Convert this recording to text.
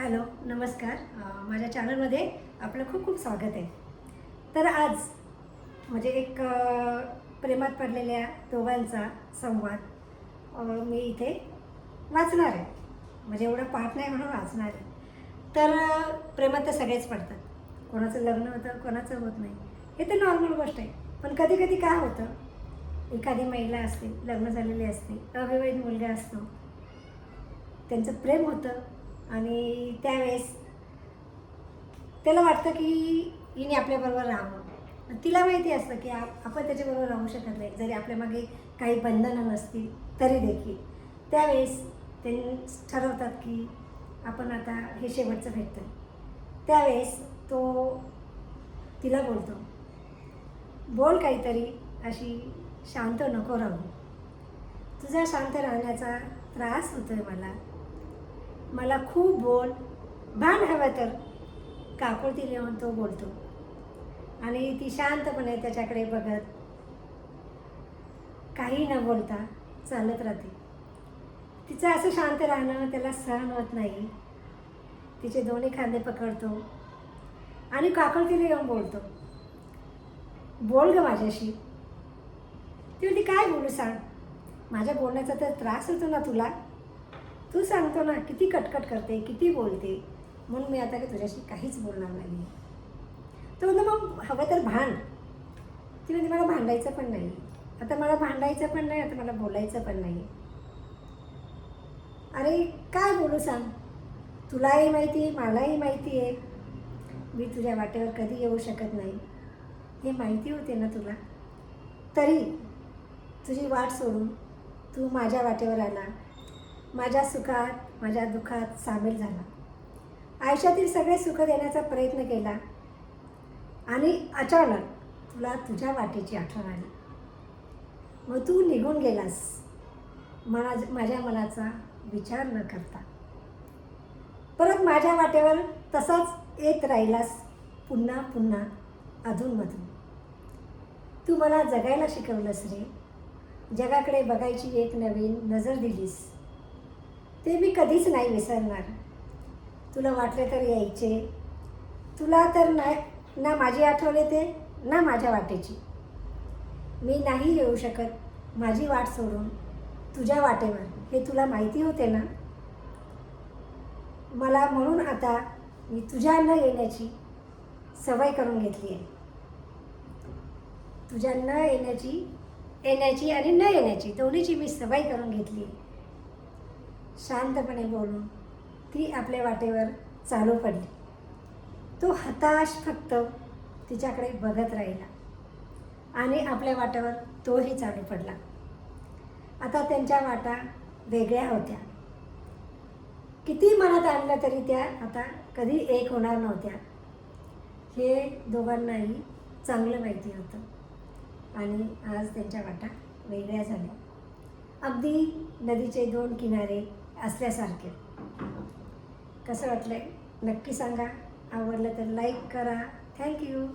Hello नमस्कार. माझ्या चॅनलमध्ये आपलं खूप खूप स्वागत आहे. तर आज म्हणजे एक प्रेमात पडलेल्या दोघांचा संवाद मी इथे वाचणार आहे. म्हणजे एवढं पाठ नाही म्हणून वाचणार आहे. तर प्रेमात तर सगळेच पडतात. कोणाचं लग्न होतं, कोणाचं होत नाही, हे तर नॉर्मल गोष्ट आहे. पण कधी कधी काय होतं, एखादी महिला असते, लग्न झालेली असते, अविवाहित मुलगा असतो, त्यांचं प्रेम होतं आणि त्यावेळेस त्याला वाटतं की हिने आपल्याबरोबर राहावं. तिला माहिती असतं की आपण त्याच्याबरोबर राहू शकत नाही, जरी आपल्या मागे काही बंधनं नसतील तरी देखील. त्यावेळेस ते ठरवतात की आपण आता हे शेवटचं भेटतं. त्यावेळेस तो तिला बोलतो, बोल काहीतरी, अशी शांत नको राहू. तुझा शांत राहण्याचा त्रास होतोय मला खूप बोल, भान हवं तर, काकुळती लिहून तो बोलतो. आणि ती शांतपणे त्याच्याकडे बघत, काही न बोलता चालत राहते. तिचं असं शांत राहणं त्याला सहन होत नाही. तिचे दोन्ही खांदे पकडतो आणि काकुळतीला येऊन बोलतो, बोल ग माझ्याशी. ती म्हणते, काय बोलू सांग. माझ्या बोलण्याचा तर त्रास होतो ना तुला. तू सांगतो ना किती कटकट करते, किती बोलते, म्हणून मी आता तुझ्याशी काहीच बोलणार नाही. तो म्हणतो, मग हवं तर भांड. ती म्हणते, मला भांडायचं पण नाही. आता मला भांडायचं पण नाही, आता मला बोलायचं पण नाही. अरे काय बोलू सांग. तुलाही माहिती आहे, मलाही माहिती आहे, मी तुझ्या वाटेवर कधी येऊ शकत नाही. हे माहिती होते ना तुला. तरी तुझी वाट सोडून तू माझ्या वाटेवर आला, माझ्या सुखात माझ्या दुःखात सामील झाला, आयुष्यातील सगळे सुख देण्याचा प्रयत्न केला आणि अचानक तुला तुझ्या वाटेची आठवण आली. मग तू निघून गेलास, माझ्या मनाचा विचार न करता. परत माझ्या वाटेवर तसाच येत राहिलास, पुन्हा पुन्हा अधूनमधून. तू मला जगायला शिकवलंस रे. जगाकडे बघायची एक नवीन नजर दिलीस, ते मी कधीच नाही विसरणार. तुला वाटले तर यायचे. तुला तर ना माझी आठवण येते ना माझ्या वाटेची. मी नाही येऊ शकत माझी वाट सोडून तुझ्या वाटेवर, हे तुला माहिती होते ना. मला म्हणून आता मी तुझ्या न येण्याची सवय करून घेतली आहे. तुझ्या न येण्याची आणि न येण्याची दोन्हीची मी सवय करून घेतली. शांतपणे बोलून ती आपल्या वाटेवर चालू पडली. तो हताश फक्त तिच्याकडे बघत राहिला आणि आपल्या वाटेवर तोही चालू पडला. आता त्यांच्या वाटा वेगळ्या होत्या. किती मनात आणलं तरी त्या आता कधी एक होणार नव्हत्या, हे दोघांनाही चांगलं माहिती होतं. आणि आज त्यांच्या वाटा वेगळ्या झाल्या, अगदी नदीचे दोन किनारे असल्यासारखे. कसं वाटलं नक्की सांगा. आवडलं तर लाईक करा. थँक्यू.